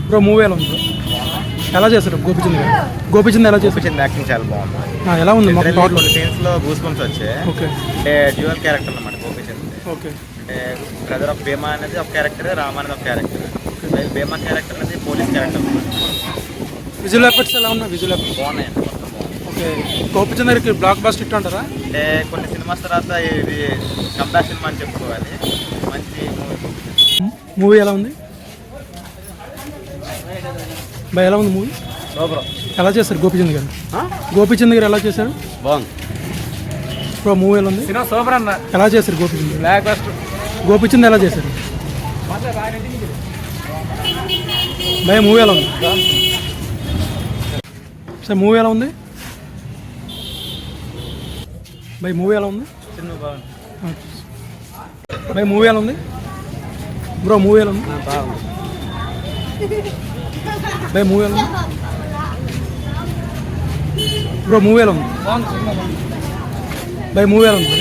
Bro movie ఎలా ఉంది bro? ఎలా చేశారు గోపిచంద్ గారు? గోపిచంద్ ఎలా చేశారు? గోపిచంద్ యాక్టింగ్ చాలా బాగుంది. ఎలా ఉంది మాకు టోటల్? సీన్స్ లో గూస్ బంప్స్ వచ్చాయి. ఓకే. అంటే డ్యూయల్ క్యారెక్టర్ అన్నమాట గోపిచంద్. ఓకే. అంటే బ్రదర్ ఆఫ్ భీమా అనేది ఒక క్యారెక్టర్, రామ్ అనేది ఒక క్యారెక్టర్. భీమా క్యారెక్టర్ అనేది పోలీస్ క్యారెక్టర్. విజువల్ ఎఫెక్ట్స్ ఎలా ఉన్నాయి? విజువల్ ఎఫెక్ట్స్ బాగున్నాయండి. ఓకే. గోపిచంద్ గారికి బ్లాక్ బస్టర్ హిట్ అంటారా? అంటే కొన్ని సినిమాస్ తర్వాత ఇది కంబ్యాక్ సినిమా అని చెప్పుకోవాలి. మంచి మూవీ ఎలా ఉంది బై? ఎలా ఉంది మూవీ? ఎలా చేశారు గోపిచంద్ గారు? గోపిచంద్ గారు ఎలా చేశారు? బాగుంది బ్రో మూవీ ఎలా ఉంది? సూపర్ అన్న. ఎలా చేశారు గోపిచంద్ గారు? Block buster. గోపిచంద్ ఎలా చేశారు బై? మూవీ ఎలా ఉంది సార్? మూవీ ఎలా ఉంది బై? మూవీ ఎలా ఉంది బై? మూవీ ఎలా ఉంది బ్రో? మూవీ ఎలా ఉంది బై? మూవీ ఎలా ఉంది బ్రో? మూవీ ఎలా ఉంది బై? మూవీ ఎలా ఉంది?